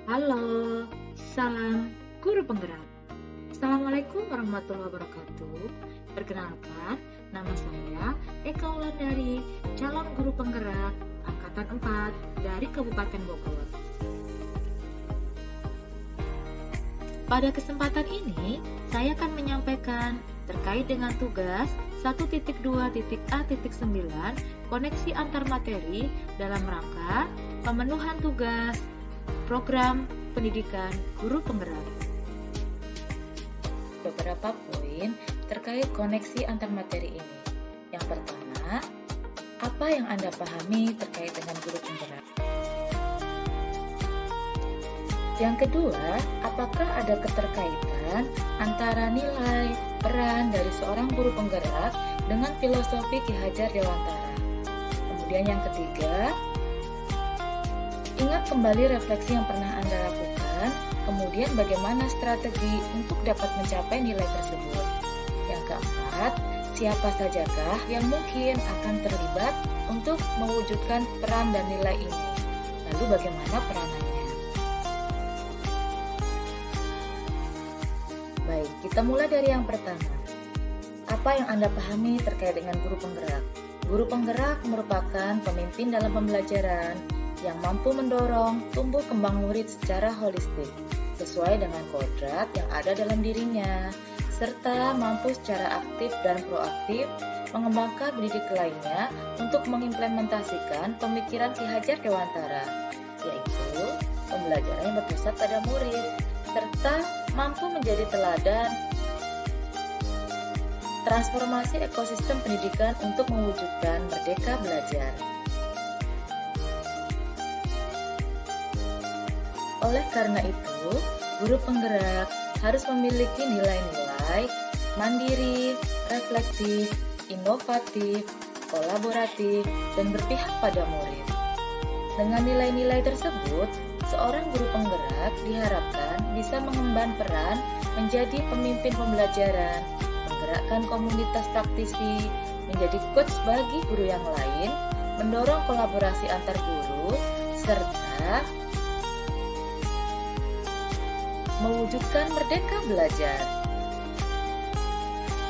Halo, salam guru penggerak. Assalamualaikum warahmatullahi wabarakatuh. Perkenalkan, nama saya Eka Wulandari, calon guru penggerak Angkatan 4 dari Kabupaten Bogor. Pada kesempatan ini, saya akan menyampaikan terkait dengan tugas 1.2.A.9 koneksi antar materi dalam rangka pemenuhan tugas program pendidikan guru penggerak. Beberapa poin terkait koneksi antar materi ini. Yang pertama, apa yang Anda pahami terkait dengan guru penggerak? Yang kedua, apakah ada keterkaitan antara nilai, peran dari seorang guru penggerak dengan filosofi Ki Hajar Dewantara? Kemudian yang ketiga, ingat kembali refleksi yang pernah Anda lakukan, kemudian bagaimana strategi untuk dapat mencapai nilai tersebut. Yang keempat, siapa sajakah yang mungkin akan terlibat untuk mewujudkan peran dan nilai ini? Lalu bagaimana peranannya? Baik, kita mulai dari yang pertama. Apa yang Anda pahami terkait dengan guru penggerak? Guru penggerak merupakan pemimpin dalam pembelajaran yang mampu mendorong tumbuh kembang murid secara holistik, sesuai dengan kodrat yang ada dalam dirinya, serta mampu secara aktif dan proaktif mengembangkan pendidik lainnya untuk mengimplementasikan pemikiran Ki Hajar Dewantara, yaitu pembelajaran yang berpusat pada murid, serta mampu menjadi teladan transformasi ekosistem pendidikan untuk mewujudkan merdeka belajar. Oleh karena itu, guru penggerak harus memiliki nilai-nilai mandiri, reflektif, inovatif, kolaboratif, dan berpihak pada murid. Dengan nilai-nilai tersebut, seorang guru penggerak diharapkan bisa mengemban peran menjadi pemimpin pembelajaran, menggerakkan komunitas praktisi, menjadi coach bagi guru yang lain, mendorong kolaborasi antar guru, serta mewujudkan merdeka belajar.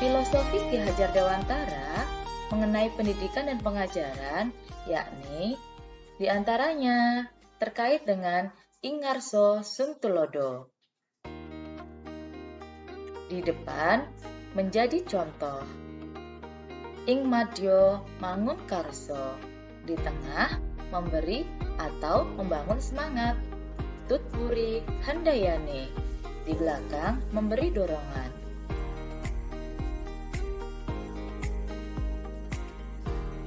Filosofi Ki Hajar Dewantara mengenai pendidikan dan pengajaran, yakni diantaranya terkait dengan ing ngarsa sung tulodo. Di depan menjadi contoh. Ing madya mangun karso. Di tengah memberi atau membangun semangat. Tutpuri handayane. Di belakang memberi dorongan.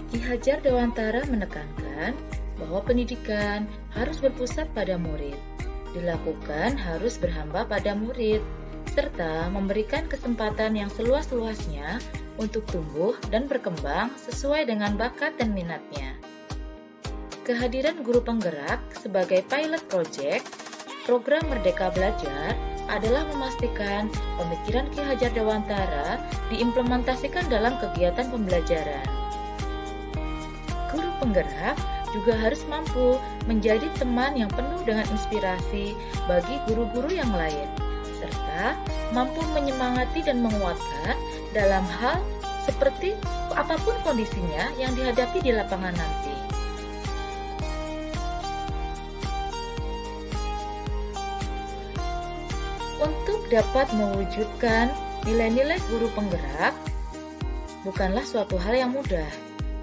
Ki Hajar Dewantara menekankan bahwa pendidikan harus berpusat pada murid, dilakukan harus berhamba pada murid, serta memberikan kesempatan yang seluas-luasnya untuk tumbuh dan berkembang sesuai dengan bakat dan minatnya. Kehadiran guru penggerak sebagai pilot project program Merdeka Belajar adalah memastikan pemikiran Ki Hajar Dewantara diimplementasikan dalam kegiatan pembelajaran. Guru penggerak juga harus mampu menjadi teman yang penuh dengan inspirasi bagi guru-guru yang lain, serta mampu menyemangati dan menguatkan dalam hal seperti apapun kondisinya yang dihadapi di lapangan nanti. Untuk dapat mewujudkan nilai-nilai guru penggerak bukanlah suatu hal yang mudah.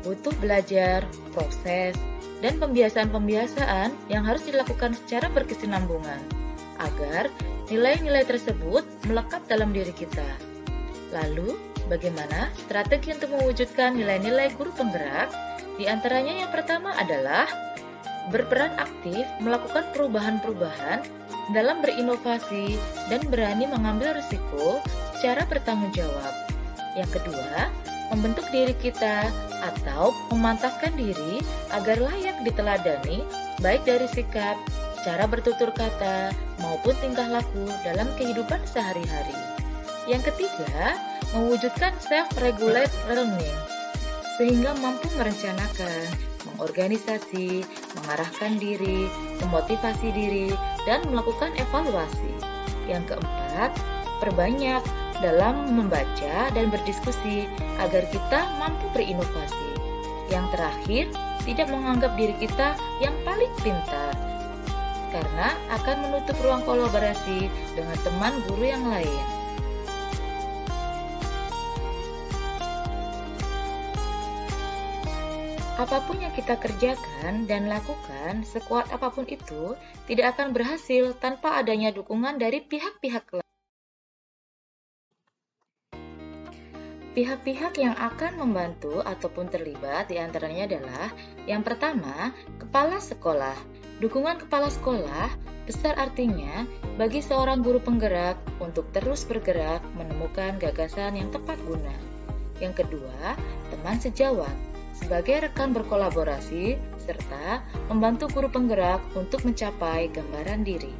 Butuh belajar, proses, dan pembiasaan-pembiasaan yang harus dilakukan secara berkesinambungan agar nilai-nilai tersebut melekat dalam diri kita. Lalu, bagaimana strategi untuk mewujudkan nilai-nilai guru penggerak? Di antaranya yang pertama adalah berperan aktif melakukan perubahan-perubahan dalam berinovasi dan berani mengambil risiko secara bertanggung jawab. Yang kedua, membentuk diri kita atau memantaskan diri agar layak diteladani baik dari sikap, cara bertutur kata, maupun tingkah laku dalam kehidupan sehari-hari. Yang ketiga, mewujudkan self-regulate learning, sehingga mampu merencanakan, mengorganisasi, mengarahkan diri, memotivasi diri, dan melakukan evaluasi. Yang keempat, perbanyak dalam membaca dan berdiskusi agar kita mampu berinovasi. Yang terakhir, tidak menganggap diri kita yang paling pintar, karena akan menutup ruang kolaborasi dengan teman guru yang lain. Apapun yang kita kerjakan dan lakukan, sekuat apapun itu, tidak akan berhasil tanpa adanya dukungan dari pihak-pihak lain. Pihak-pihak yang akan membantu ataupun terlibat diantaranya adalah yang pertama, kepala sekolah. Dukungan kepala sekolah besar artinya bagi seorang guru penggerak untuk terus bergerak menemukan gagasan yang tepat guna. Yang kedua, teman sejawat sebagai rekan berkolaborasi serta membantu guru penggerak untuk mencapai gambaran diri.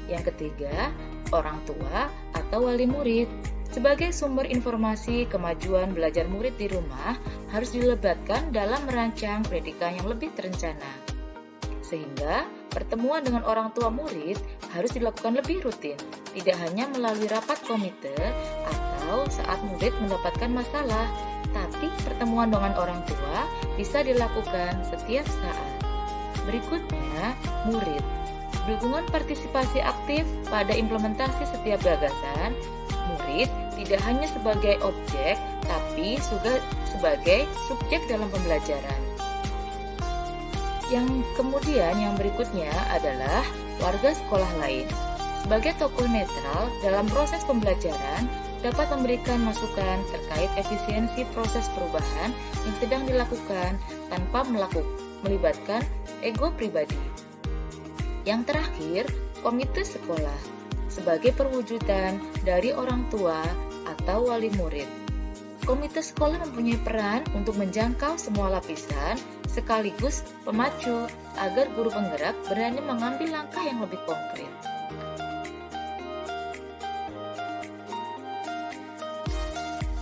Yang ketiga, orang tua atau wali murid sebagai sumber informasi kemajuan belajar murid di rumah harus dilebatkan dalam merancang pendidikan yang lebih terencana. Sehingga pertemuan dengan orang tua murid harus dilakukan lebih rutin, tidak hanya melalui rapat komite atau saat murid mendapatkan masalah, tapi pertemuan dengan orang tua bisa dilakukan setiap saat. Berikutnya, murid. Dukungan partisipasi aktif pada implementasi setiap gagasan, murid tidak hanya sebagai objek, tapi juga sebagai subjek dalam pembelajaran. Yang berikutnya adalah warga sekolah lain. Sebagai tokoh netral dalam proses pembelajaran, dapat memberikan masukan terkait efisiensi proses perubahan yang sedang dilakukan tanpa melibatkan ego pribadi. Yang terakhir, komite sekolah sebagai perwujudan dari orang tua atau wali murid. Komite sekolah mempunyai peran untuk menjangkau semua lapisan sekaligus pemacu agar guru penggerak berani mengambil langkah yang lebih konkret.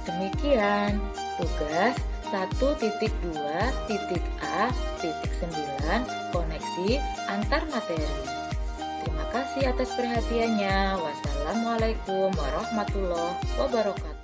Demikian tugas 1.2.A.9 koneksi antar materi. Terima kasih atas perhatiannya. Wassalamualaikum warahmatullahi wabarakatuh.